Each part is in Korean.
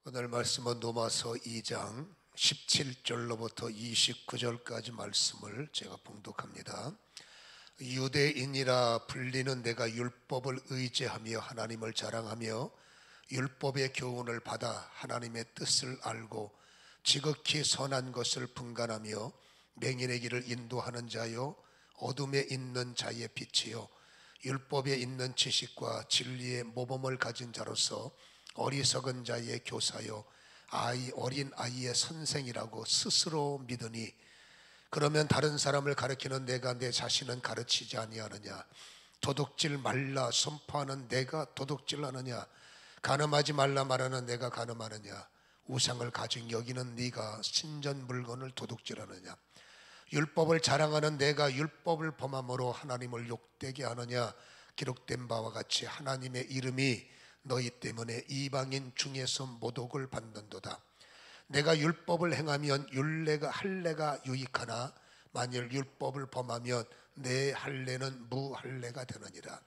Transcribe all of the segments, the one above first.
오늘 말씀은 로마서 2장 17절로부터 29절까지 말씀을 제가 봉독합니다. 유대인이라 불리는 내가 율법을 의지하며 하나님을 자랑하며 율법의 교훈을 받아 하나님의 뜻을 알고 지극히 선한 것을 분간하며 맹인의 길을 인도하는 자요 어둠에 있는 자의 빛이요 율법에 있는 지식과 진리의 모범을 가진 자로서 어리석은 자의 교사요 어린 아이의 선생이라고 스스로 믿으니 그러면 다른 사람을 가르치는 내가 내 자신은 가르치지 아니하느냐? 도둑질 말라 선포하는 내가 도둑질하느냐? 간음하지 말라 말하는 내가 간음하느냐? 우상을 가진 여기는 네가 신전 물건을 도둑질하느냐? 율법을 자랑하는 내가 율법을 범함으로 하나님을 욕되게 하느냐? 기록된 바와 같이 하나님의 이름이 너희 때문에 이방인 중에서 모독을 받는도다. 내가 율법을 행하면 할례가 유익하나 만일 율법을 범하면 내 할례는 무할례가 되느니라.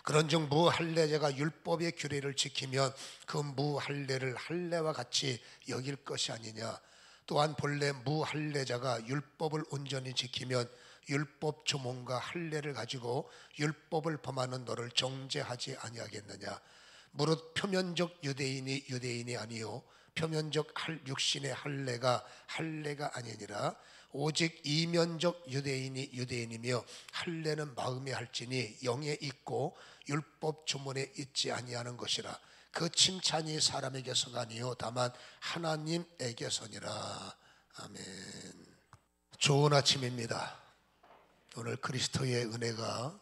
그런즉 무할례자가 율법의 규례를 지키면 그 무할례를 할례와 같이 여길 것이 아니냐. 또한 본래 무할례자가 율법을 온전히 지키면 율법 조문과 할례를 가지고 율법을 범하는 너를 정죄하지 아니하겠느냐. 무릇 표면적 유대인이 아니요 표면적 육신의 할례가 아니니라. 오직 이면적 유대인이며 할례는 마음에 할지니 영에 있고 율법 조문에 있지 아니하는 것이라. 그 칭찬이 사람에게서가 아니요 다만 하나님에게서니라. 아멘. 좋은 아침입니다. 오늘 그리스도의 은혜가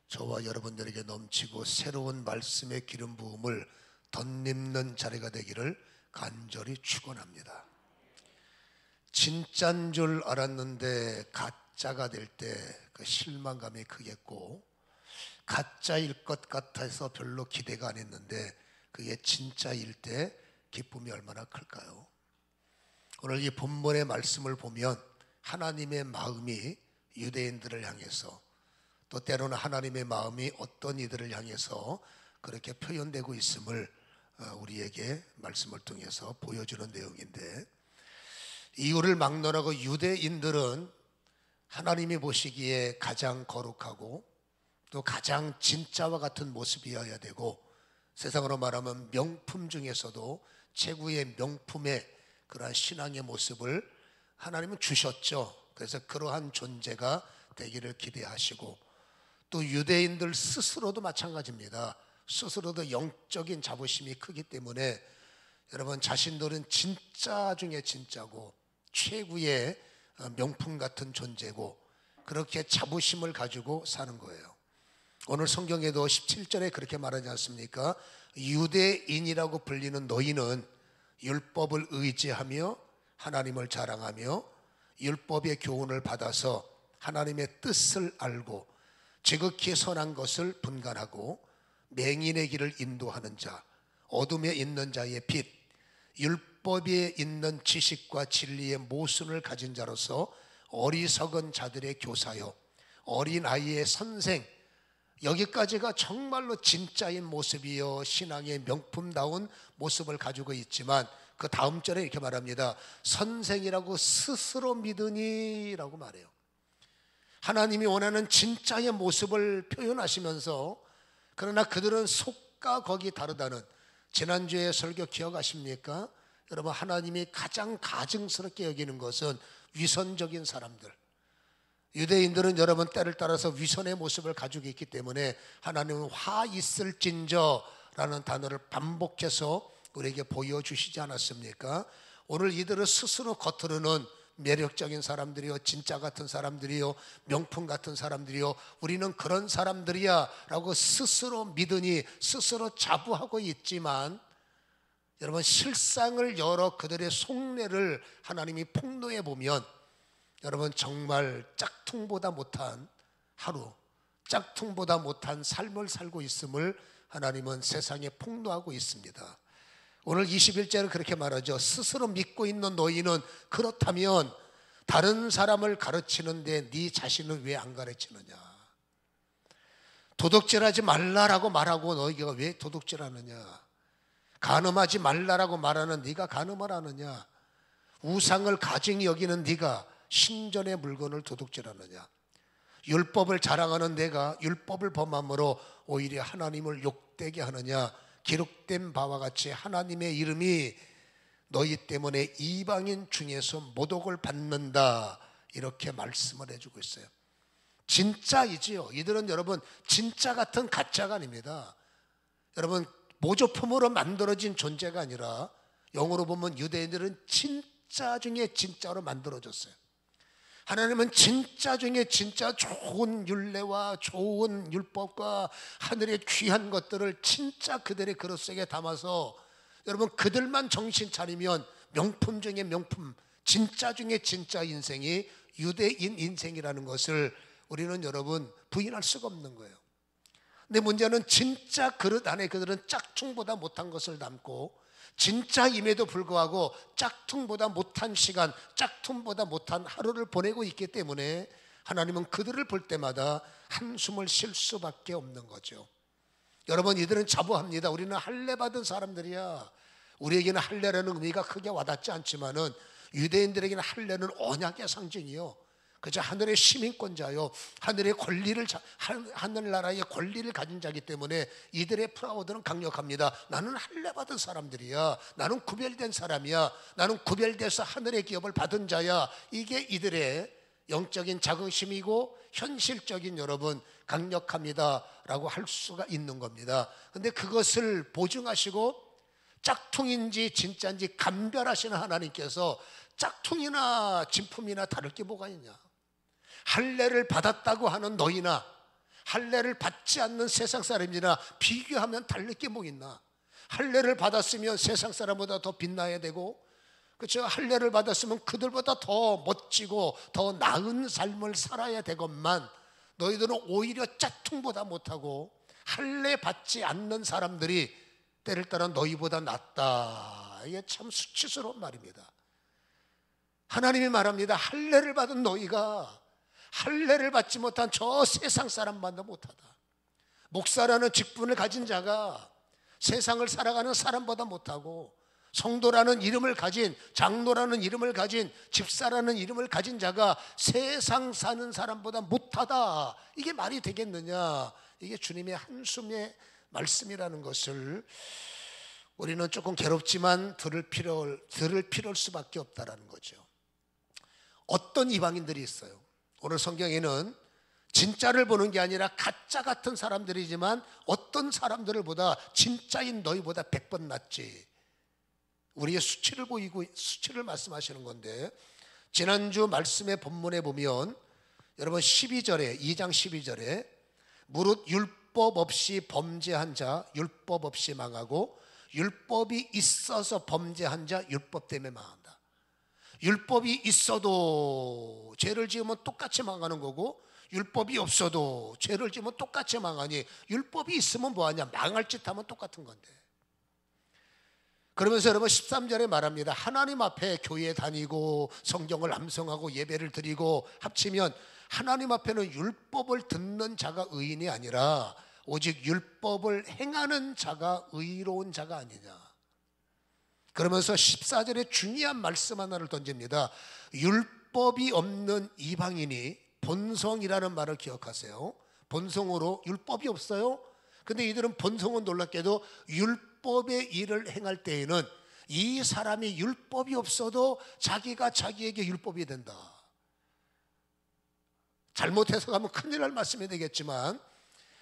저와 여러분들에게 넘치고 새로운 말씀의 기름 부음을 덧입는 자리가 되기를 간절히 축원합니다. 진짜인 줄 알았는데 가짜가 될 때 그 실망감이 크겠고, 가짜일 것 같아서 별로 기대가 안 했는데 그게 진짜일 때 기쁨이 얼마나 클까요? 오늘 이 본문의 말씀을 보면 하나님의 마음이 유대인들을 향해서, 또 때로는 하나님의 마음이 어떤 이들을 향해서 그렇게 표현되고 있음을 우리에게 말씀을 통해서 보여주는 내용인데, 이유를 막론하고 유대인들은 하나님이 보시기에 가장 거룩하고 또 가장 진짜와 같은 모습이어야 되고, 세상으로 말하면 명품 중에서도 최고의 명품의 그러한 신앙의 모습을 하나님은 주셨죠. 그래서 그러한 존재가 되기를 기대하시고, 또 유대인들 스스로도 마찬가지입니다. 스스로도 영적인 자부심이 크기 때문에 여러분 자신들은 진짜 중에 진짜고 최고의 명품 같은 존재고 그렇게 자부심을 가지고 사는 거예요. 오늘 성경에도 17절에 그렇게 말하지 않습니까? 유대인이라고 불리는 너희는 율법을 의지하며 하나님을 자랑하며 율법의 교훈을 받아서 하나님의 뜻을 알고 지극히 선한 것을 분간하고 맹인의 길을 인도하는 자, 어둠에 있는 자의 빛, 율법에 있는 지식과 진리의 모순을 가진 자로서 어리석은 자들의 교사요 어린 아이의 선생, 여기까지가 정말로 진짜인 모습이요 신앙의 명품다운 모습을 가지고 있지만 그 다음 절에 이렇게 말합니다. 선생이라고 스스로 믿으니 라고 말해요. 하나님이 원하는 진짜의 모습을 표현하시면서, 그러나 그들은 속과 거기 다르다는, 지난주에 설교 기억하십니까? 여러분, 하나님이 가장 가증스럽게 여기는 것은 위선적인 사람들. 유대인들은 여러분 때를 따라서 위선의 모습을 가지고 있기 때문에 하나님은 화 있을진저 라는 단어를 반복해서 우리에게 보여주시지 않았습니까? 오늘 이들은 스스로 겉으로는 매력적인 사람들이요 진짜 같은 사람들이요 명품 같은 사람들이요 우리는 그런 사람들이야 라고 스스로 믿으니 스스로 자부하고 있지만, 여러분 실상을 열어 그들의 속내를 하나님이 폭로해 보면 여러분 정말 짝퉁보다 못한 하루, 짝퉁보다 못한 삶을 살고 있음을 하나님은 세상에 폭로하고 있습니다. 오늘 21절은 그렇게 말하죠. 스스로 믿고 있는 너희는 그렇다면 다른 사람을 가르치는데 네 자신은 왜 안 가르치느냐? 도둑질하지 말라라고 말하고 너희가 왜 도둑질하느냐? 간음하지 말라라고 말하는 네가 간음을 하느냐? 우상을 가증히 여기는 네가 신전의 물건을 도둑질하느냐? 율법을 자랑하는 내가 율법을 범함으로 오히려 하나님을 욕되게 하느냐? 기록된 바와 같이 하나님의 이름이 너희 때문에 이방인 중에서 모독을 받는다, 이렇게 말씀을 해주고 있어요. 진짜이지요. 이들은 여러분 진짜 같은 가짜가 아닙니다. 여러분 모조품으로 만들어진 존재가 아니라 영어로 보면 유대인들은 진짜 중에 진짜로 만들어졌어요. 하나님은 진짜 중에 진짜 좋은 율례와 좋은 율법과 하늘의 귀한 것들을 진짜 그들의 그릇 속에 담아서 여러분 그들만 정신 차리면 명품 중에 명품, 진짜 중에 진짜 인생이 유대인 인생이라는 것을 우리는 여러분 부인할 수가 없는 거예요. 근데 문제는 진짜 그릇 안에 그들은 짝퉁보다 못한 것을 담고 진짜임에도 불구하고 짝퉁보다 못한 시간, 짝퉁보다 못한 하루를 보내고 있기 때문에 하나님은 그들을 볼 때마다 한숨을 쉴 수밖에 없는 거죠. 여러분 이들은 자부합니다. 우리는 할례 받은 사람들이야. 우리에게는 할례라는 의미가 크게 와닿지 않지만은 유대인들에게는 할례는 언약의 상징이요, 그저 하늘의 시민권자요, 하늘의 권리를 하늘나라의 권리를 가진 자이기 때문에 이들의 프라우드는 강력합니다. 나는 할례 받은 사람들이야. 나는 구별된 사람이야. 나는 구별돼서 하늘의 기업을 받은 자야. 이게 이들의 영적인 자긍심이고 현실적인 여러분 강력합니다라고 할 수가 있는 겁니다. 근데 그것을 보증하시고 짝퉁인지 진짜인지 감별하시는 하나님께서 짝퉁이나 진품이나 다를 게 뭐가 있냐? 할례를 받았다고 하는 너희나 할례를 받지 않는 세상 사람이나 비교하면 다를 게 뭐 있나? 할례를 받았으면 세상 사람보다 더 빛나야 되고, 그렇죠? 할례를 받았으면 그들보다 더 멋지고 더 나은 삶을 살아야 되건만 너희들은 오히려 짝퉁보다 못하고 할례 받지 않는 사람들이 때를 따라 너희보다 낫다. 이게 참 수치스러운 말입니다. 하나님이 말합니다. 할례를 받은 너희가 할례를 받지 못한 저 세상 사람보다 못하다. 목사라는 직분을 가진 자가 세상을 살아가는 사람보다 못하고, 성도라는 이름을 가진, 장로라는 이름을 가진, 집사라는 이름을 가진 자가 세상 사는 사람보다 못하다. 이게 말이 되겠느냐? 이게 주님의 한숨의 말씀이라는 것을 우리는 조금 괴롭지만 들을 필요할 수밖에 없다라는 거죠. 어떤 이방인들이 있어요. 오늘 성경에는 진짜를 보는 게 아니라 가짜 같은 사람들이지만 어떤 사람들을 보다 진짜인 너희보다 100번 낫지. 우리의 수치를 말씀하시는 건데, 지난주 말씀의 본문에 보면 여러분 12절에 2장 12절에 무릇 율법 없이 범죄한 자 율법 없이 망하고 율법이 있어서 범죄한 자 율법 때문에 망한다. 율법이 있어도 죄를 지으면 똑같이 망하는 거고 율법이 없어도 죄를 지으면 똑같이 망하니 율법이 있으면 뭐하냐? 망할 짓 하면 똑같은 건데. 그러면서 여러분 13절에 말합니다. 하나님 앞에 교회에 다니고 성경을 암송하고 예배를 드리고 합치면 하나님 앞에는 율법을 듣는 자가 의인이 아니라 오직 율법을 행하는 자가 의로운 자가 아니냐. 그러면서 14절에 중요한 말씀 하나를 던집니다. 율법이 없는 이방인이, 본성이라는 말을 기억하세요. 본성으로 율법이 없어요. 근데 이들은 본성은 놀랍게도 율법의 일을 행할 때에는 이 사람이 율법이 없어도 자기가 자기에게 율법이 된다. 잘못해서 가면 큰일 날 말씀이 되겠지만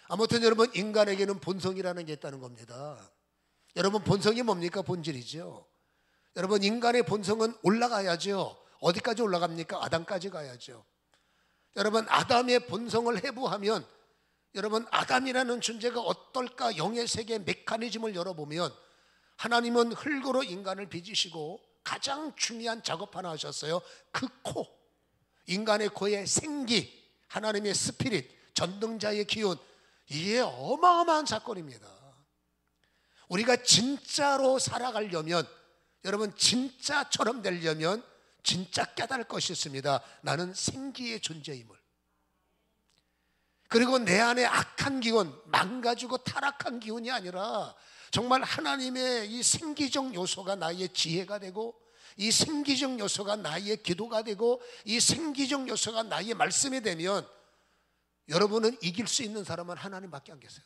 아무튼 여러분 인간에게는 본성이라는 게 있다는 겁니다. 여러분 본성이 뭡니까? 본질이죠. 여러분 인간의 본성은 올라가야죠. 어디까지 올라갑니까? 아담까지 가야죠. 여러분 아담의 본성을 해부하면 여러분 아담이라는 존재가 어떨까? 영의 세계 메커니즘을 열어보면 하나님은 흙으로 인간을 빚으시고 가장 중요한 작업 하나 하셨어요. 그 코, 인간의 코의 생기, 하나님의 스피릿, 전능자의 기운, 이게 어마어마한 사건입니다. 우리가 진짜로 살아가려면, 여러분 진짜처럼 되려면 진짜 깨달을 것이 있습니다. 나는 생기의 존재임을. 그리고 내 안에 악한 기운, 망가지고 타락한 기운이 아니라 정말 하나님의 이 생기적 요소가 나의 지혜가 되고, 이 생기적 요소가 나의 기도가 되고, 이 생기적 요소가 나의 말씀이 되면 여러분은 이길 수 있는 사람은 하나님밖에 안 계세요.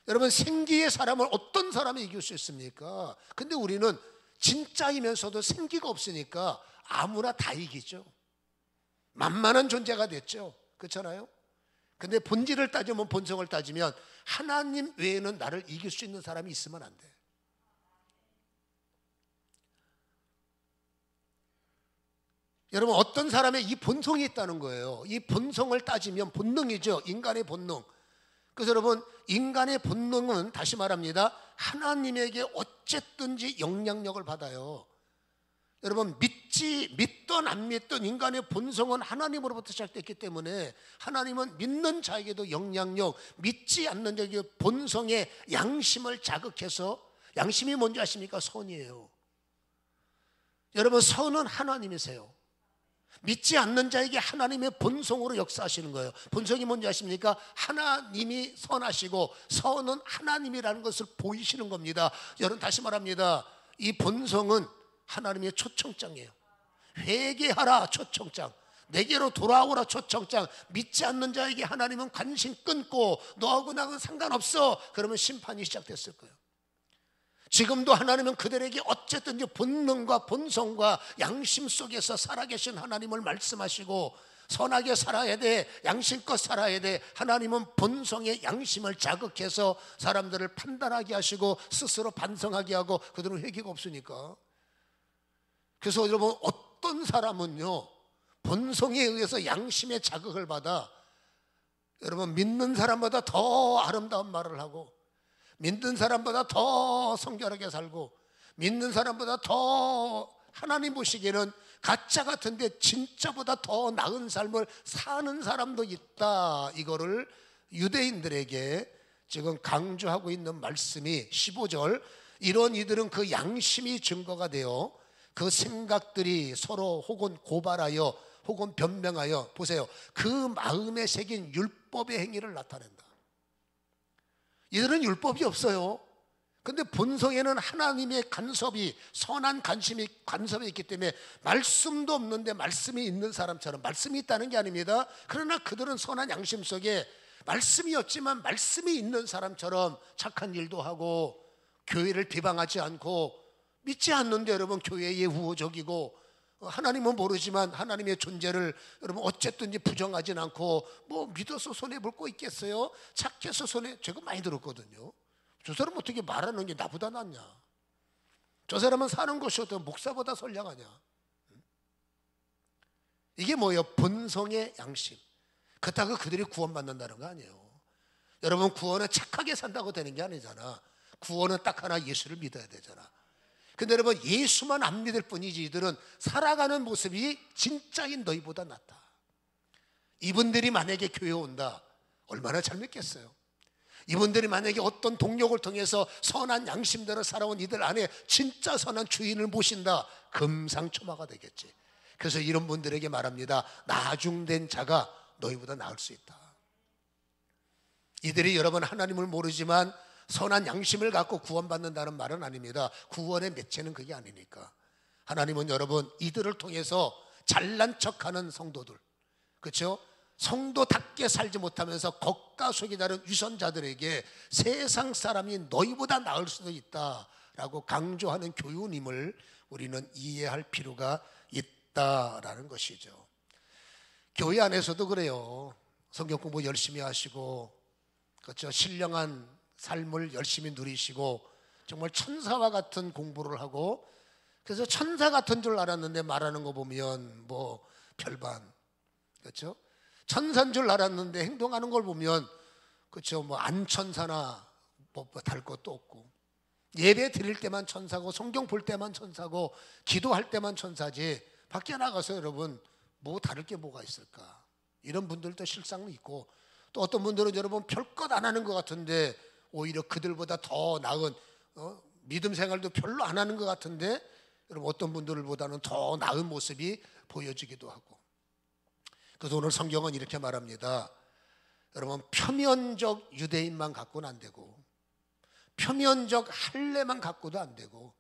여러분, 생기의 사람을 어떤 사람이 이길 수 있습니까? 근데 우리는 진짜이면서도 생기가 없으니까 아무나 다 이기죠. 만만한 존재가 됐죠. 그렇잖아요? 근데 본질을 따지면, 본성을 따지면 하나님 외에는 나를 이길 수 있는 사람이 있으면 안 돼. 여러분, 어떤 사람의 이 본성이 있다는 거예요. 이 본성을 따지면 본능이죠. 인간의 본능. 그래서 여러분, 인간의 본능은 다시 말합니다, 하나님에게 어쨌든지 영향력을 받아요. 여러분, 믿던 안 믿던 인간의 본성은 하나님으로부터 시작됐기 때문에 하나님은 믿는 자에게도 영향력, 믿지 않는 자에게 본성의 양심을 자극해서, 양심이 뭔지 아십니까? 선이에요. 여러분, 선은 하나님이세요. 믿지 않는 자에게 하나님의 본성으로 역사하시는 거예요. 본성이 뭔지 아십니까? 하나님이 선하시고 선은 하나님이라는 것을 보이시는 겁니다. 여러분, 다시 말합니다, 이 본성은 하나님의 초청장이에요. 회개하라 초청장, 내게로 돌아오라 초청장. 믿지 않는 자에게 하나님은 관심 끊고 너하고 나하고 상관없어, 그러면 심판이 시작됐을 거예요. 지금도 하나님은 그들에게 어쨌든 본능과 본성과 양심 속에서 살아계신 하나님을 말씀하시고, 선하게 살아야 돼, 양심껏 살아야 돼. 하나님은 본성의 양심을 자극해서 사람들을 판단하게 하시고 스스로 반성하게 하고, 그들은 회개가 없으니까. 그래서 여러분, 어떤 사람은요, 본성에 의해서 양심의 자극을 받아 여러분 믿는 사람보다 더 아름다운 말을 하고, 믿는 사람보다 더 성결하게 살고, 믿는 사람보다 더 하나님 보시기에는 가짜 같은데 진짜보다 더 나은 삶을 사는 사람도 있다. 이거를 유대인들에게 지금 강조하고 있는 말씀이 15절, 이런 이들은 그 양심이 증거가 되어 그 생각들이 서로 혹은 고발하여 혹은 변명하여, 보세요, 그 마음에 새긴 율법의 행위를 나타낸다. 이들은 율법이 없어요. 근데 본성에는 하나님의 간섭이, 선한 간섭이 있기 때문에 말씀도 없는데 말씀이 있는 사람처럼, 말씀이 있다는 게 아닙니다. 그러나 그들은 선한 양심 속에 말씀이 없지만 말씀이 있는 사람처럼 착한 일도 하고, 교회를 비방하지 않고, 믿지 않는데 여러분 교회에 우호적이고, 하나님은 모르지만 하나님의 존재를 여러분 어쨌든지 부정하진 않고, 뭐 믿어서 손해볼 거 있겠어요? 착해서 제가 많이 들었거든요. 저 사람 어떻게 말하는 게 나보다 낫냐? 저 사람은 사는 것이 어떤 목사보다 선량하냐? 이게 뭐예요? 본성의 양심. 그렇다고 그들이 구원받는다는 거 아니에요. 여러분, 구원은 착하게 산다고 되는 게 아니잖아. 구원은 딱 하나, 예수를 믿어야 되잖아. 근데 여러분, 예수만 안 믿을 뿐이지 이들은 살아가는 모습이 진짜인 너희보다 낫다. 이분들이 만약에 교회 온다, 얼마나 잘 믿겠어요? 이분들이 만약에 어떤 동력을 통해서 선한 양심대로 살아온 이들 안에 진짜 선한 주인을 모신다, 금상첨화가 되겠지. 그래서 이런 분들에게 말합니다. 나중된 자가 너희보다 나을 수 있다. 이들이 여러분 하나님을 모르지만 선한 양심을 갖고 구원받는다는 말은 아닙니다. 구원의 매체는 그게 아니니까. 하나님은 여러분 이들을 통해서 잘난 척하는 성도들, 그렇죠? 성도답게 살지 못하면서 겉과 속이 다른 위선자들에게 세상 사람이 너희보다 나을 수도 있다라고 강조하는 교훈임을 우리는 이해할 필요가 있다라는 것이죠. 교회 안에서도 그래요. 성경 공부 열심히 하시고, 그렇죠? 신령한 삶을 열심히 누리시고, 정말 천사와 같은 공부를 하고, 그래서 천사 같은 줄 알았는데 말하는 거 보면 뭐 별반, 그렇죠? 천사인 줄 알았는데 행동하는 걸 보면, 그렇죠? 뭐 안천사나 뭐 다를 것도 없고, 예배 드릴 때만 천사고, 성경 볼 때만 천사고, 기도할 때만 천사지, 밖에 나가서 여러분 뭐 다를 게 뭐가 있을까? 이런 분들도 실상은 있고, 또 어떤 분들은 여러분 별것 안 하는 것 같은데 오히려 그들보다 더 나은 믿음 생활도 별로 안 하는 것 같은데 여러분 어떤 분들보다는 더 나은 모습이 보여지기도 하고. 그래서 오늘 성경은 이렇게 말합니다. 여러분, 표면적 유대인만 갖고는 안 되고, 표면적 할례만 갖고도 안 되고,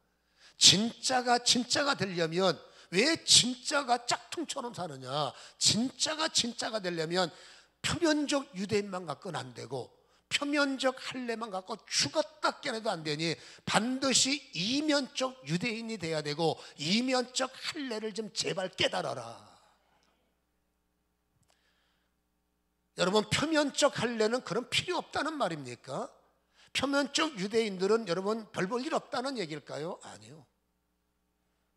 진짜가 되려면, 왜 진짜가 짝퉁처럼 사느냐? 진짜가 되려면 표면적 유대인만 갖고는 안 되고, 표면적 할례만 갖고 죽었다 깨어나도 안 되니 반드시 이면적 유대인이 돼야 되고, 이면적 할례를 좀 제발 깨달아라. 여러분, 표면적 할례는 그런 필요 없다는 말입니까? 표면적 유대인들은 여러분 별 볼 일 없다는 얘기일까요? 아니요.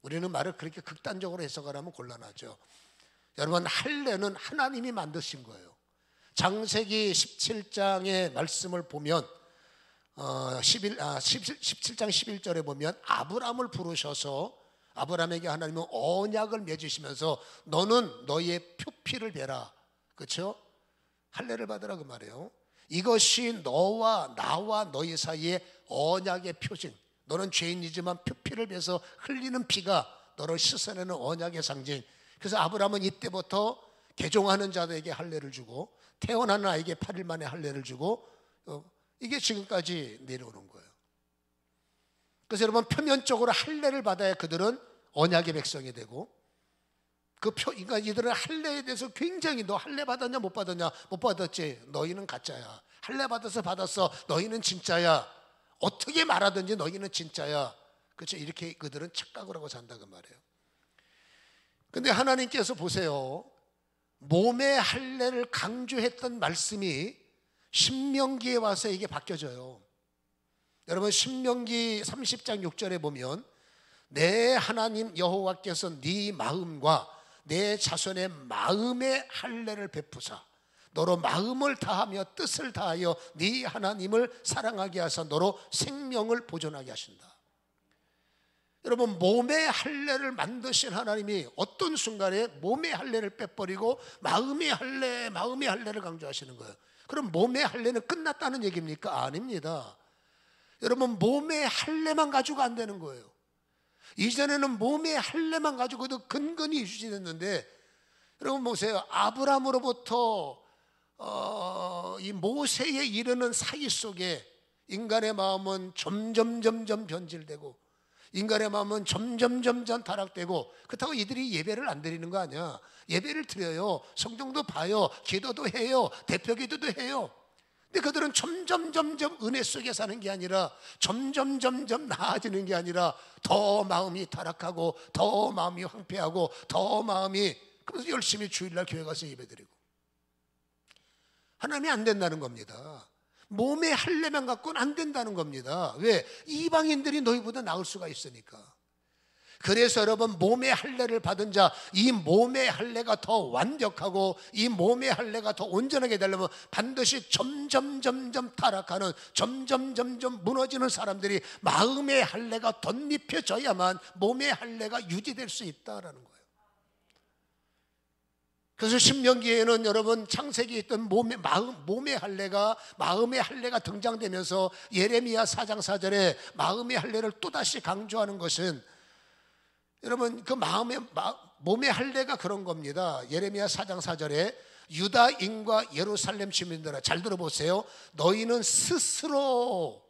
우리는 말을 그렇게 극단적으로 해석하면 곤란하죠. 여러분, 할례는 하나님이 만드신 거예요. 창세기 17장의 말씀을 보면 17장 11절에 보면 아브라함을 부르셔서 아브라함에게 하나님은 언약을 맺으시면서 너는 너의 표피를 베라. 그렇죠? 할례를 받으라 그 말이에요. 이것이 너와 나와 너희 사이의 언약의 표징. 너는 죄인이지만 표피를 베서 흘리는 피가 너를 씻어내는 언약의 상징. 그래서 아브라함은 이때부터 개종하는 자들에게 할례를 주고 태어나는 아이에게 8일 만에 할례를 주고 이게 지금까지 내려오는 거예요. 그래서 여러분, 표면적으로 할례를 받아야 그들은 언약의 백성이 되고, 그러니까 이들은 할례에 대해서 굉장히 너 할례 받았냐 못 받았냐? 못 받았지. 너희는 가짜야. 할례 받았어. 너희는 진짜야. 어떻게 말하든지 너희는 진짜야. 그렇죠? 이렇게 그들은 착각을 하고 산다 그 말이에요. 근데 하나님께서 보세요. 몸의 할례를 강조했던 말씀이 신명기에 와서 이게 바뀌어져요. 여러분, 신명기 30장 6절에 보면 내 하나님 여호와께서 네 마음과 내 자손의 마음의 할례를 베푸사 너로 마음을 다하며 뜻을 다하여 네 하나님을 사랑하게 하사 너로 생명을 보존하게 하신다. 여러분, 몸의 할례를 만드신 하나님이 어떤 순간에 몸의 할례를 빼버리고 마음의 할례를 강조하시는 거예요. 그럼 몸의 할례는 끝났다는 얘기입니까? 아닙니다. 여러분, 몸의 할례만 가지고 안 되는 거예요. 이전에는 몸의 할례만 가지고도 근근히 유지됐는데, 여러분 보세요. 아브라함으로부터 이 모세에 이르는 사이 속에 인간의 마음은 점점 변질되고 인간의 마음은 점점 타락되고, 그렇다고 이들이 예배를 안 드리는 거 아니야. 예배를 드려요. 성경도 봐요. 기도도 해요. 대표 기도도 해요. 근데 그들은 점점 은혜 속에 사는 게 아니라 점점 나아지는 게 아니라 더 마음이 타락하고 더 마음이 황폐하고 더 마음이, 그래서 열심히 주일날 교회 가서 예배드리고. 하나님이 안 된다는 겁니다. 몸의 할례만 갖고는 안 된다는 겁니다. 왜? 이방인들이 너희보다 나을 수가 있으니까. 그래서 여러분, 몸의 할례를 받은 자, 이 몸의 할례가 더 완벽하고 이 몸의 할례가 더 온전하게 되려면 반드시 점점 타락하는, 점점 무너지는 사람들이 마음의 할례가 덧입혀져야만 몸의 할례가 유지될 수 있다라는 거예요. 그래서 신명기에는 여러분, 창세기에 있던 몸의 할례가, 마음의 할례가 등장되면서 예레미야 4장 4절에 마음의 할례를 또다시 강조하는 것은, 여러분, 그 몸의 할례가 그런 겁니다. 예레미야 4장 4절에 유다인과 예루살렘 시민들아, 잘 들어보세요. 너희는 스스로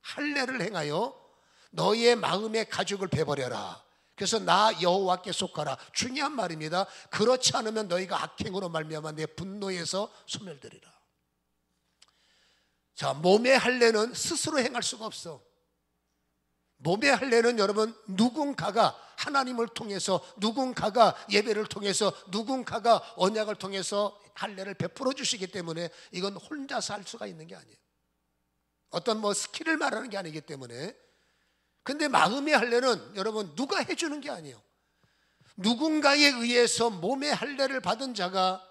할례를 행하여 너희의 마음의 가죽을 베버려라. 그래서 나 여호와께 속하라. 중요한 말입니다. 그렇지 않으면 너희가 악행으로 말미암아 내 분노에서 소멸되리라. 자, 몸의 할례는 스스로 행할 수가 없어. 몸의 할례는 여러분, 누군가가 하나님을 통해서, 누군가가 예배를 통해서, 누군가가 언약을 통해서 할례를 베풀어 주시기 때문에 이건 혼자서 할 수가 있는 게 아니에요. 어떤 스킬을 말하는 게 아니기 때문에. 근데 마음의 할례는 여러분, 누가 해주는 게 아니에요. 누군가에 의해서 몸의 할례를 받은 자가,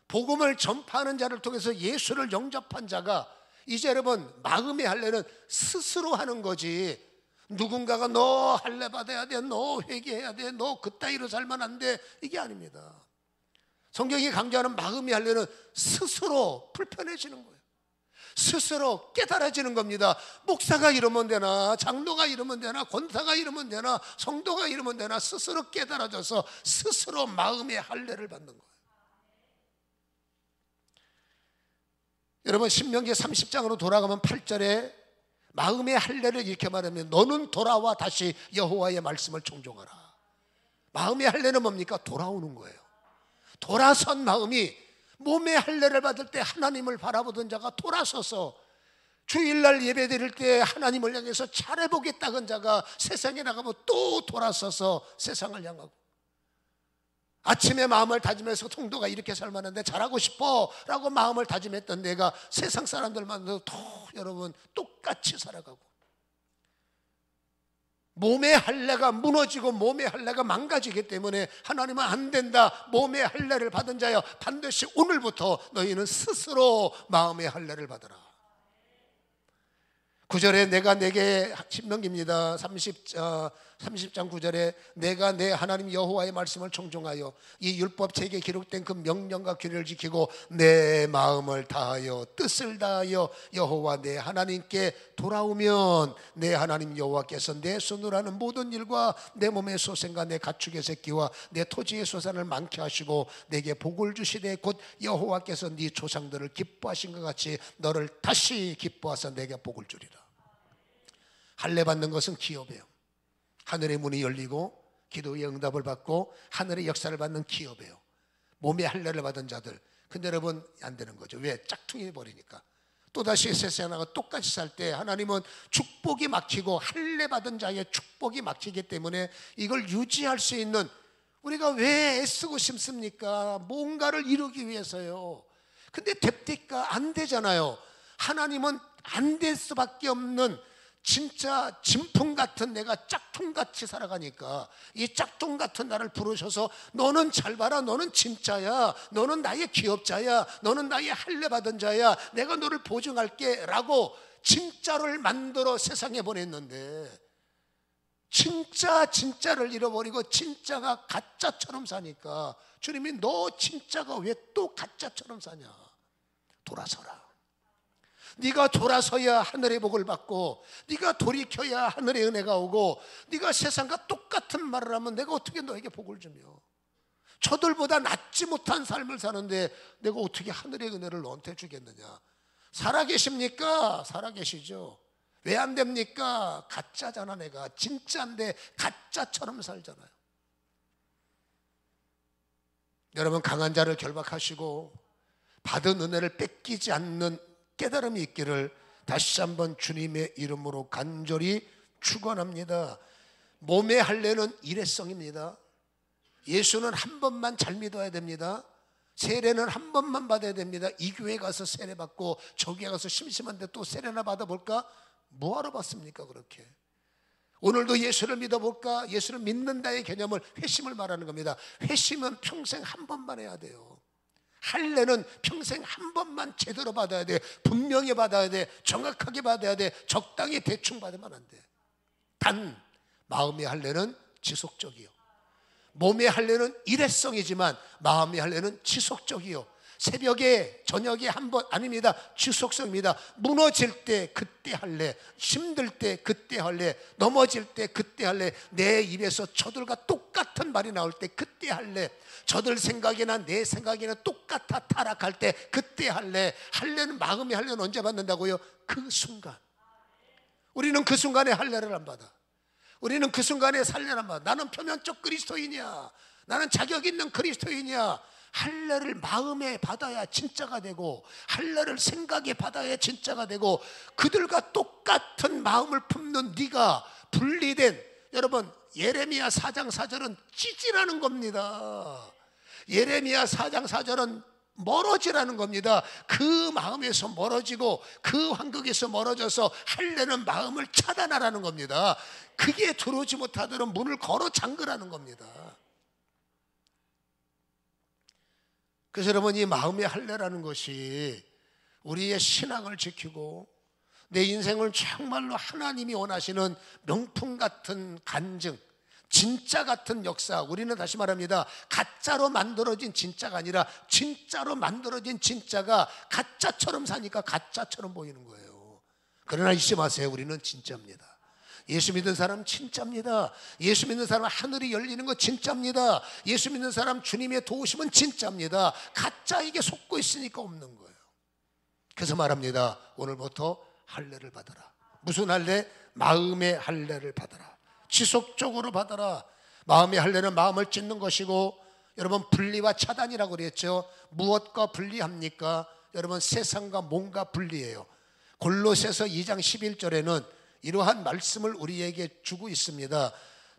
복음을 전파하는 자를 통해서 예수를 영접한 자가, 이제 여러분, 마음의 할례는 스스로 하는 거지. 누군가가 너 할례 받아야 돼, 너 회개해야 돼, 너 그따위로 살면 안 돼, 이게 아닙니다. 성경이 강조하는 마음의 할례는 스스로 불편해지는 거예요. 스스로 깨달아지는 겁니다. 목사가 이러면 되나, 장로가 이러면 되나, 권사가 이러면 되나, 성도가 이러면 되나, 스스로 깨달아져서 스스로 마음의 할례를 받는 거예요. 여러분 신명기 30장으로 돌아가면 8절에 마음의 할례를 이렇게 말하면 너는 돌아와 다시 여호와의 말씀을 청종하라. 마음의 할례는 뭡니까? 돌아오는 거예요. 돌아선 마음이, 몸의 할례를 받을 때 하나님을 바라보던 자가 돌아서서 주일날 예배 드릴 때 하나님을 향해서 잘해보겠다는 자가 세상에 나가면 또 돌아서서 세상을 향하고, 아침에 마음을 다짐해서 통도가 이렇게 살만한데 잘하고 싶어 라고 마음을 다짐했던 내가 세상 사람들만도 여러분 똑같이 살아가고, 몸의 할례가 무너지고 몸의 할례가 망가지기 때문에 하나님은 안 된다. 몸의 할례를 받은 자여 반드시 오늘부터 너희는 스스로 마음의 할례를 받으라. 9절에 내가 내게, 신명기입니다. 30장 9절에 내가 내 하나님 여호와의 말씀을 청종하여 이 율법책에 기록된 그 명령과 규례를 지키고 내 마음을 다하여 뜻을 다하여 여호와 내 하나님께 돌아오면 내 하나님 여호와께서 내 손으로 하는 모든 일과 내 몸의 소생과 내 가축의 새끼와 내 토지의 소산을 많게 하시고 내게 복을 주시되 곧 여호와께서 네 조상들을 기뻐하신 것 같이 너를 다시 기뻐하사 내게 복을 주리라. 할례 받는 것은 기업이에요. 하늘의 문이 열리고 기도의 응답을 받고 하늘의 역사를 받는 기업이에요. 몸의 할례를 받은 자들. 근데 여러분 안 되는 거죠. 왜? 짝퉁이 버리니까. 또다시 세상에 나가 똑같이 살 때 하나님은 축복이 막히고 할례 받은 자의 축복이 막히기 때문에 이걸 유지할 수 있는, 우리가 왜 애쓰고 싶습니까? 뭔가를 이루기 위해서요. 근데 됩니까? 안 되잖아요. 하나님은 안 될 수밖에 없는, 진짜 진품 같은 내가 짝퉁같이 살아가니까 이 짝퉁 같은 나를 부르셔서 너는 잘 봐라, 너는 진짜야, 너는 나의 기업자야, 너는 나의 할례 받은 자야, 내가 너를 보증할게 라고 진짜를 만들어 세상에 보냈는데, 진짜를 잃어버리고 진짜가 가짜처럼 사니까 주님이 너 진짜가 왜 또 가짜처럼 사냐, 돌아서라. 네가 돌아서야 하늘의 복을 받고, 네가 돌이켜야 하늘의 은혜가 오고, 네가 세상과 똑같은 말을 하면 내가 어떻게 너에게 복을 주며, 저들보다 낫지 못한 삶을 사는데 내가 어떻게 하늘의 은혜를 너한테 주겠느냐. 살아계십니까? 살아계시죠. 왜 안 됩니까? 가짜잖아. 내가 진짜인데 가짜처럼 살잖아요. 여러분, 강한 자를 결박하시고 받은 은혜를 뺏기지 않는 깨달음이 있기를 다시 한번 주님의 이름으로 간절히 축원합니다. 몸의 할례는 일회성입니다. 예수는 한 번만 잘 믿어야 됩니다. 세례는 한 번만 받아야 됩니다. 이 교회 가서 세례 받고 저기 가서 심심한데 또 세례나 받아볼까? 뭐하러 받습니까 그렇게? 오늘도 예수를 믿어볼까? 예수를 믿는다의 개념을 회심을 말하는 겁니다. 회심은 평생 한 번만 해야 돼요. 할례는 평생 한 번만 제대로 받아야 돼. 분명히 받아야 돼. 정확하게 받아야 돼. 적당히 대충 받으면 안 돼. 단 마음의 할례는 지속적이요. 몸의 할례는 일회성이지만 마음의 할례는 지속적이요. 새벽에 저녁에 한 번 아닙니다. 지속성입니다. 무너질 때 그때 할례, 힘들 때 그때 할례, 넘어질 때 그때 할례, 내 입에서 저들과 똑같은 말이 나올 때 그때 할례, 저들 생각이나 내 생각이나 똑같아 타락할 때 그때 할례. 할례는, 마음의 할례는 언제 받는다고요? 그 순간. 우리는 그 순간에 할례를 안 받아. 우리는 그 순간에 할례를 안 받아. 나는 표면적 그리스도인이야, 나는 자격 있는 그리스도인이야. 할례를 마음에 받아야 진짜가 되고, 할례를 생각에 받아야 진짜가 되고, 그들과 똑같은 마음을 품는 네가 분리된, 여러분 예레미야 4장 4절은 찌질하는 겁니다. 예레미야 4장 4절은 멀어지라는 겁니다. 그 마음에서 멀어지고 그 환극에서 멀어져서 할례는 마음을 차단하라는 겁니다. 그게 들어오지 못하도록 문을 걸어 잠그라는 겁니다. 그래서 여러분, 이 마음의 할례라는 것이 우리의 신앙을 지키고 내 인생을 정말로 하나님이 원하시는 명품 같은 간증, 진짜 같은 역사, 우리는 다시 말합니다, 가짜로 만들어진 진짜가 아니라 진짜로 만들어진 진짜가 가짜처럼 사니까 가짜처럼 보이는 거예요. 그러나 잊지 마세요, 우리는 진짜입니다. 예수 믿는 사람 진짜입니다. 예수 믿는 사람 하늘이 열리는 거 진짜입니다. 예수 믿는 사람 주님의 도우심은 진짜입니다. 가짜에게 속고 있으니까 없는 거예요. 그래서 말합니다. 오늘부터 할례를 받아라. 무슨 할례? 마음의 할례를 받아라. 지속적으로 받아라. 마음의 할례는 마음을 찢는 것이고, 여러분 분리와 차단이라고 그랬죠. 무엇과 분리합니까? 여러분 세상과 몸과 분리해요. 골로새서 2장 11절에는 이러한 말씀을 우리에게 주고 있습니다.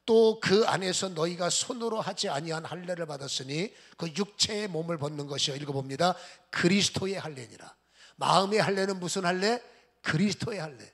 또 그 안에서 너희가 손으로 하지 아니한 할례를 받았으니 그 육체의 몸을 벗는 것이요. 읽어봅니다. 그리스도의 할례니라. 마음의 할례는 무슨 할례? 그리스도의 할례.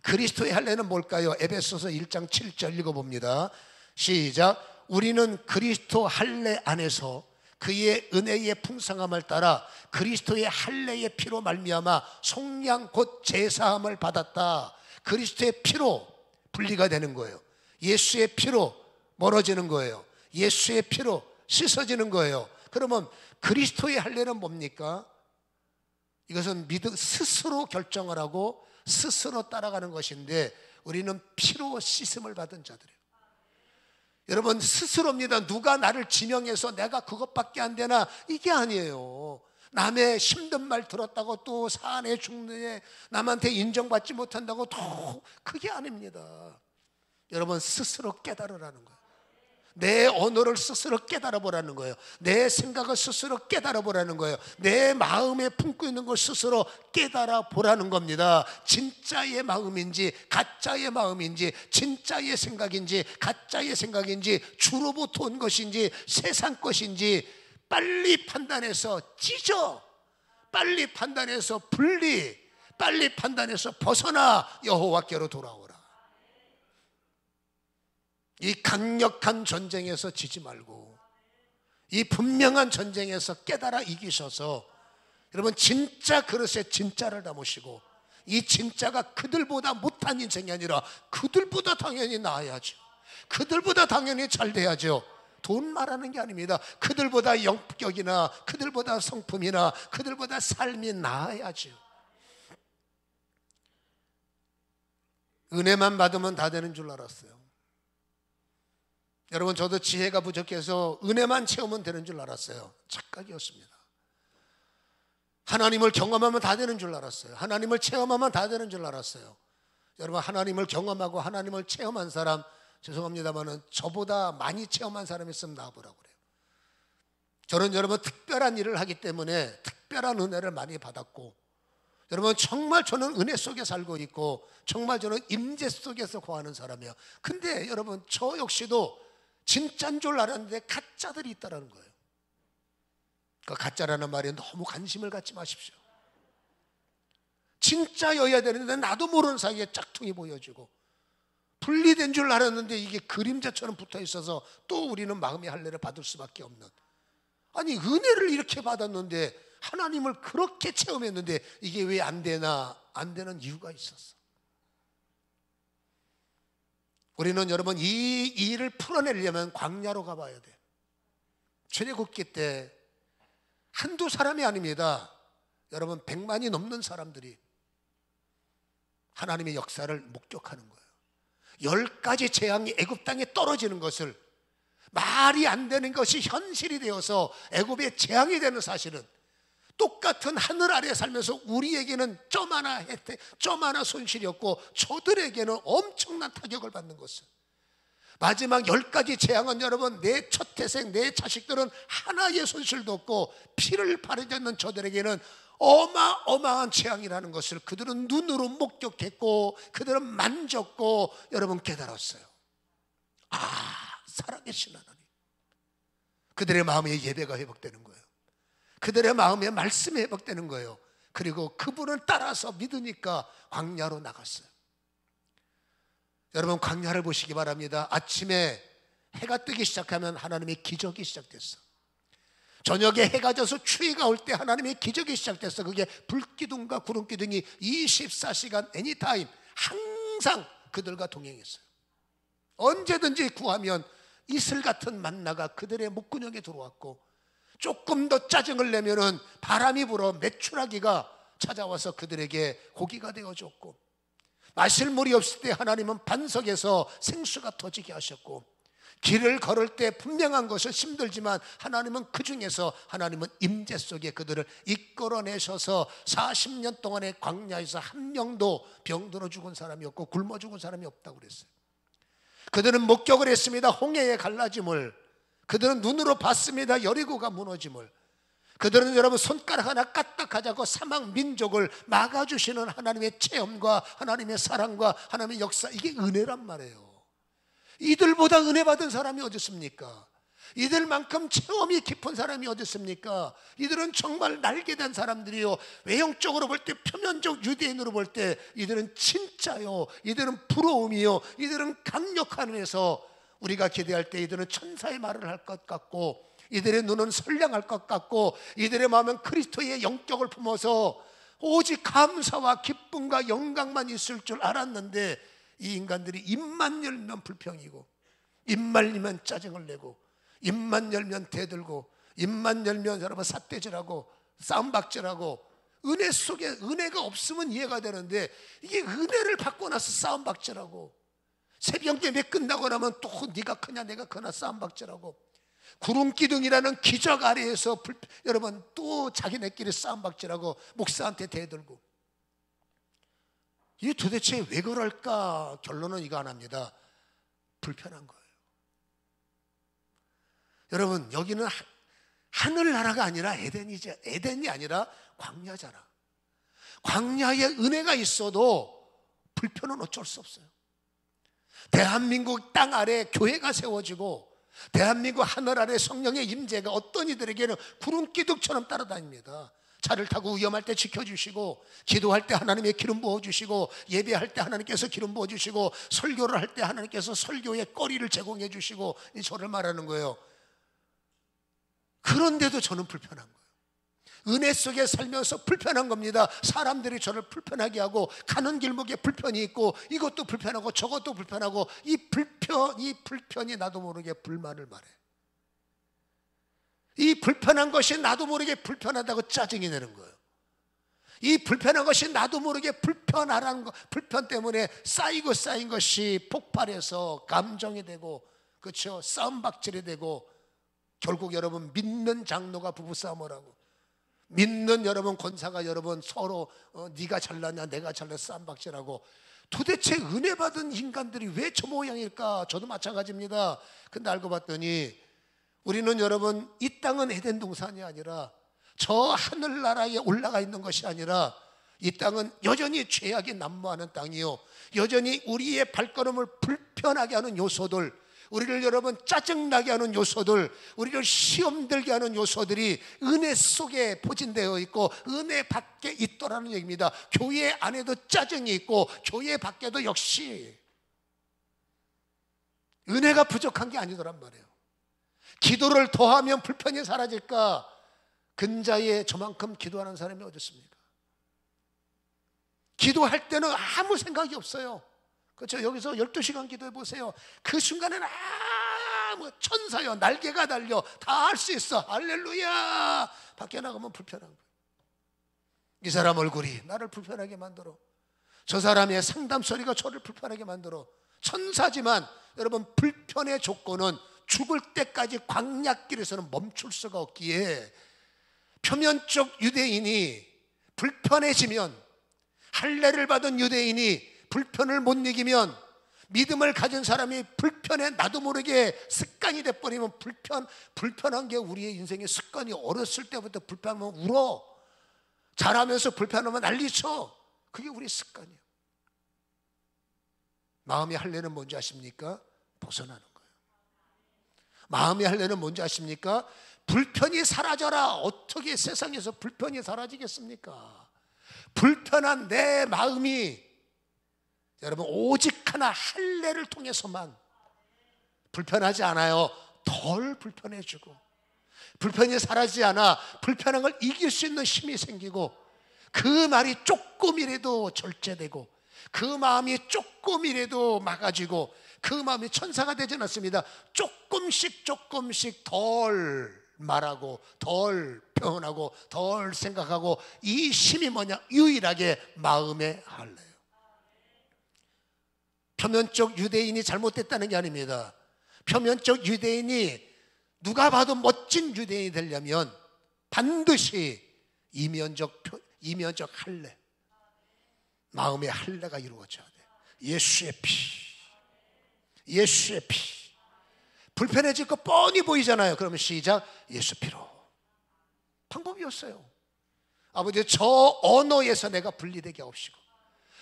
그리스도의 할례는 뭘까요? 에베소서 1장 7절 읽어봅니다. 시작. 우리는 그리스도 할례 안에서 그의 은혜의 풍성함을 따라 그리스도의 할례의 피로 말미암아 속량 곧 제사함을 받았다. 그리스도의 피로 분리가 되는 거예요. 예수의 피로 멀어지는 거예요. 예수의 피로 씻어지는 거예요. 그러면 그리스도의 할례는 뭡니까? 이것은 스스로 결정을 하고 스스로 따라가는 것인데, 우리는 피로 씻음을 받은 자들이에요. 여러분 스스로입니다. 누가 나를 지명해서 내가 그것밖에 안 되나, 이게 아니에요. 남의 힘든 말 들었다고 또 사안에 죽느니 남한테 인정받지 못한다고 또, 그게 아닙니다. 여러분 스스로 깨달으라는 거예요. 내 언어를 스스로 깨달아 보라는 거예요. 내 생각을 스스로 깨달아 보라는 거예요. 내 마음에 품고 있는 걸 스스로 깨달아 보라는 겁니다. 진짜의 마음인지 가짜의 마음인지, 진짜의 생각인지 가짜의 생각인지, 주로부터 온 것인지 세상 것인지 빨리 판단해서 찢어, 빨리 판단해서 분리, 빨리 판단해서 벗어나 여호와께로 돌아오라. 이 강력한 전쟁에서 지지 말고 이 분명한 전쟁에서 깨달아 이기셔서, 여러분 진짜 그릇에 진짜를 담으시고, 이 진짜가 그들보다 못한 인생이 아니라 그들보다 당연히 나아야죠. 그들보다 당연히 잘 돼야죠. 돈 말하는 게 아닙니다. 그들보다 영격이나 그들보다 성품이나 그들보다 삶이 나아야죠. 은혜만 받으면 다 되는 줄 알았어요. 여러분 저도 지혜가 부족해서 은혜만 채우면 되는 줄 알았어요. 착각이었습니다. 하나님을 경험하면 다 되는 줄 알았어요. 하나님을 체험하면 다 되는 줄 알았어요. 여러분 하나님을 경험하고 하나님을 체험한 사람, 죄송합니다만 저보다 많이 체험한 사람이 있으면 나와보라고 그래요. 저는 여러분 특별한 일을 하기 때문에 특별한 은혜를 많이 받았고, 여러분 정말 저는 은혜 속에 살고 있고 정말 저는 임재 속에서 거하는 사람이에요. 근데 여러분 저 역시도 진짜인 줄 알았는데 가짜들이 있다는 거예요. 그 가짜라는 말에 너무 관심을 갖지 마십시오. 진짜여야 되는데 나도 모르는 사이에 짝퉁이 보여지고, 분리된 줄 알았는데 이게 그림자처럼 붙어 있어서 또 우리는 마음의 할례를 받을 수밖에 없는, 아니 은혜를 이렇게 받았는데 하나님을 그렇게 체험했는데 이게 왜 안 되나, 안 되는 이유가 있었어. 우리는 여러분 이 일을 풀어내려면 광야로 가봐야 돼. 출애굽기 때 한두 사람이 아닙니다. 여러분 100만이 넘는 사람들이 하나님의 역사를 목격하는 거예요. 10가지 재앙이 애굽 땅에 떨어지는 것을, 말이 안 되는 것이 현실이 되어서 애굽의 재앙이 되는 사실은, 똑같은 하늘 아래 살면서 우리에게는 점 하나 혜택, 점 하나 손실이었고 저들에게는 엄청난 타격을 받는 것은, 마지막 10가지 재앙은 여러분 내 첫 태생 내 자식들은 하나의 손실도 없고 피를 바르지 저들에게는 어마어마한 재앙이라는 것을 그들은 눈으로 목격했고 그들은 만졌고 여러분 깨달았어요. 아, 살아계신 하나님. 그들의 마음의 예배가 회복되는 거예요. 그들의 마음의 말씀이 회복되는 거예요. 그리고 그분을 따라서 믿으니까 광야로 나갔어요. 여러분 광야를 보시기 바랍니다. 아침에 해가 뜨기 시작하면 하나님의 기적이 시작됐어. 저녁에 해가 져서 추위가 올 때 하나님의 기적이 시작됐어. 그게 불기둥과 구름기둥이 24시간 애니타임 항상 그들과 동행했어요. 언제든지 구하면 이슬 같은 만나가 그들의 목구멍에 들어왔고, 조금 더 짜증을 내면은 바람이 불어 메추라기가 찾아와서 그들에게 고기가 되어줬고, 마실 물이 없을 때 하나님은 반석에서 생수가 터지게 하셨고, 길을 걸을 때 분명한 것은 힘들지만 하나님은 그 중에서 하나님은 임재 속에 그들을 이끌어내셔서 40년 동안의 광야에서 한 명도 병들어 죽은 사람이 없고 굶어 죽은 사람이 없다고 그랬어요. 그들은 목격을 했습니다. 홍해의 갈라짐을. 그들은 눈으로 봤습니다. 여리고가 무너짐을. 그들은 여러분 손가락 하나 까딱하자고 사막 민족을 막아주시는 하나님의 체험과 하나님의 사랑과 하나님의 역사, 이게 은혜란 말이에요. 이들보다 은혜 받은 사람이 어디 있습니까? 이들만큼 체험이 깊은 사람이 어디 있습니까? 이들은 정말 날개단 사람들이요, 외형적으로 볼 때, 표면적 유대인으로 볼 때 이들은 진짜요, 이들은 부러움이요, 이들은 강력함에서 우리가 기대할 때 이들은 천사의 말을 할 것 같고, 이들의 눈은 선량할 것 같고, 이들의 마음은 그리스도의 영격을 품어서 오직 감사와 기쁨과 영광만 있을 줄 알았는데, 이 인간들이 입만 열면 불평이고, 입만 열면 짜증을 내고, 입만 열면 대들고, 입만 열면 여러분 삿대질하고 싸움박질하고, 은혜 속에 은혜가 없으면 이해가 되는데 이게 은혜를 받고 나서 싸움박질하고, 새벽 예배 끝나고 나면 또 네가 크냐 내가 크냐 싸움박질하고, 구름기둥이라는 기적 아래에서 여러분 또 자기네끼리 싸움박질하고 목사한테 대들고, 이게 도대체 왜 그럴까? 결론은 이거 하나입니다. 불편한 거예요. 여러분, 여기는 하늘나라가 아니라 에덴이죠. 에덴이 아니라 광야잖아. 광야에 은혜가 있어도 불편은 어쩔 수 없어요. 대한민국 땅 아래 교회가 세워지고, 대한민국 하늘 아래 성령의 임재가 어떤 이들에게는 구름기둥처럼 따라다닙니다. 차를 타고 위험할 때 지켜주시고, 기도할 때 하나님의 기름 부어주시고, 예배할 때 하나님께서 기름 부어주시고, 설교를 할 때 하나님께서 설교의 거리를 제공해 주시고, 저를 말하는 거예요. 그런데도 저는 불편한 거예요. 은혜 속에 살면서 불편한 겁니다. 사람들이 저를 불편하게 하고, 가는 길목에 불편이 있고, 이것도 불편하고 저것도 불편하고, 이 불편이 나도 모르게 불만을 말해. 이 불편한 것이 나도 모르게 불편하다고 짜증이 내는 거예요. 이 불편한 것이 나도 모르게 불편하라는 거, 불편 때문에 쌓이고 쌓인 것이 폭발해서 감정이 되고, 그렇죠? 싸움박질이 되고, 결국 여러분 믿는 장로가 부부싸움을 하고, 믿는 여러분 권사가 여러분 서로 네가 잘났냐 내가 잘났냐 싸움박질하고, 도대체 은혜 받은 인간들이 왜 저 모양일까? 저도 마찬가지입니다. 근데 알고 봤더니 우리는 여러분 이 땅은 에덴 동산이 아니라, 저 하늘나라에 올라가 있는 것이 아니라, 이 땅은 여전히 죄악이 난무하는 땅이요, 여전히 우리의 발걸음을 불편하게 하는 요소들, 우리를 여러분 짜증나게 하는 요소들, 우리를 시험 들게 하는 요소들이 은혜 속에 포진되어 있고 은혜 밖에 있더라는 얘기입니다. 교회 안에도 짜증이 있고 교회 밖에도 역시 은혜가 부족한 게 아니더란 말이에요. 기도를 더하면 불편이 사라질까? 근자에 저만큼 기도하는 사람이 어디 있습니까? 기도할 때는 아무 생각이 없어요. 그렇죠? 여기서 12시간 기도해 보세요. 그 순간에는 아무 천사요, 날개가 달려 다 할 수 있어. 할렐루야. 밖에 나가면 불편한 거예요. 이 사람 얼굴이 나를 불편하게 만들어, 저 사람의 상담 소리가 저를 불편하게 만들어. 천사지만 여러분 불편의 조건은 죽을 때까지 광야길에서는 멈출 수가 없기에, 표면적 유대인이 불편해지면, 할례를 받은 유대인이 불편을 못 이기면, 믿음을 가진 사람이 불편해 나도 모르게 습관이 돼버리면, 불편한 게 우리의 인생의 습관이. 어렸을 때부터 불편하면 울어, 자라면서 불편하면 난리쳐. 그게 우리의 습관이에요. 마음의 할례는 뭔지 아십니까? 벗어나는 거예요. 마음의 할례는 뭔지 아십니까? 불편이 사라져라. 어떻게 세상에서 불편이 사라지겠습니까? 불편한 내 마음이 여러분 오직 하나 할례를 통해서만 불편하지 않아요. 덜 불편해지고, 불편이 사라지지 않아 불편한 걸 이길 수 있는 힘이 생기고, 그 말이 조금이라도 절제되고, 그 마음이 조금이라도 막아지고, 그 마음이 천사가 되지 않습니다. 조금씩 덜 말하고 덜 표현하고 덜 생각하고, 이 힘이 뭐냐? 유일하게 마음의 할례예요. 표면적 유대인이 잘못됐다는 게 아닙니다. 표면적 유대인이 누가 봐도 멋진 유대인이 되려면 반드시 이면적 할례, 마음의 할례가 이루어져야 돼. 예수의 피, 예수의 피. 불편해질 거 뻔히 보이잖아요. 그러면 시작. 예수 피로. 방법이 없어요. 아버지, 저 언어에서 내가 분리되게 하옵시고,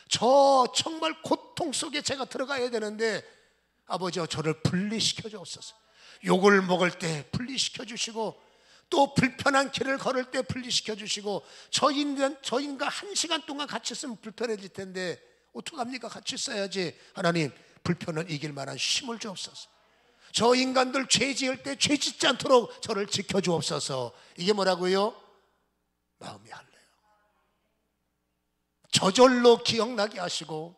저 정말 고통 속에 제가 들어가야 되는데 아버지, 저를 분리시켜 주옵소서. 욕을 먹을 때 분리시켜 주시고, 또 불편한 길을 걸을 때 분리시켜 주시고, 저 인간 1시간 동안 같이 있으면 불편해질 텐데 어떡합니까? 같이 있어야지. 하나님, 불편을 이길 만한 힘을 주옵소서. 저 인간들 죄 지을 때 죄 짓지 않도록 저를 지켜주옵소서. 이게 뭐라고요? 마음이 할래요. 저절로 기억나게 하시고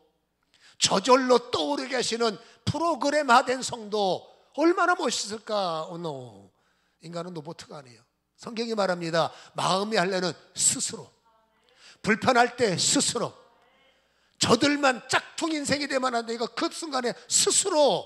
저절로 떠오르게 하시는 프로그램화된 성도, 얼마나 멋있을까. 오노. 인간은 로봇가 아니에요. 성경이 말합니다. 마음의 할례는 스스로, 불편할 때 스스로, 저들만 짝퉁 인생이 되면 안 되니까 그 순간에 스스로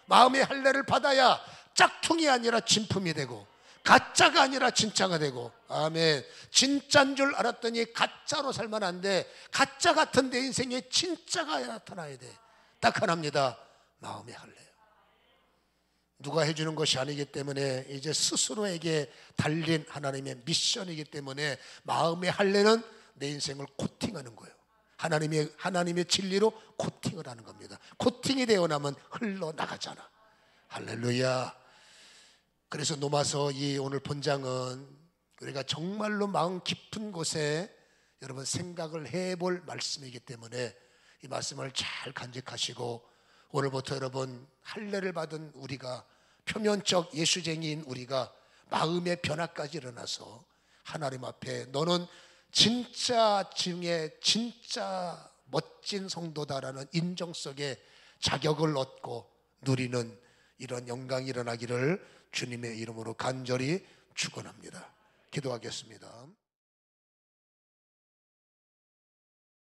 마음의 할례를 받아야 짝퉁이 아니라 진품이 되고, 가짜가 아니라 진짜가 되고. 아멘. 진짜인 줄 알았더니 가짜로 살면 안 돼. 가짜 같은 내 인생에 진짜가 나타나야 돼. 딱 하나입니다. 마음의 할례. 누가 해주는 것이 아니기 때문에 이제 스스로에게 달린 하나님의 미션이기 때문에 마음의 할례는 내 인생을 코팅하는 거예요. 하나님의 진리로 코팅을 하는 겁니다. 코팅이 되어 나면 흘러나가잖아. 할렐루야. 그래서 노마서 이 오늘 본장은 우리가 정말로 마음 깊은 곳에 여러분 생각을 해볼 말씀이기 때문에 이 말씀을 잘 간직하시고, 오늘부터 여러분 할례를 받은 우리가, 표면적 예수쟁이인 우리가 마음의 변화까지 일어나서 하나님 앞에 너는 진짜 중에 진짜 멋진 성도다라는 인정 속에 자격을 얻고 누리는 이런 영광이 일어나기를 주님의 이름으로 간절히 축원합니다. 기도하겠습니다.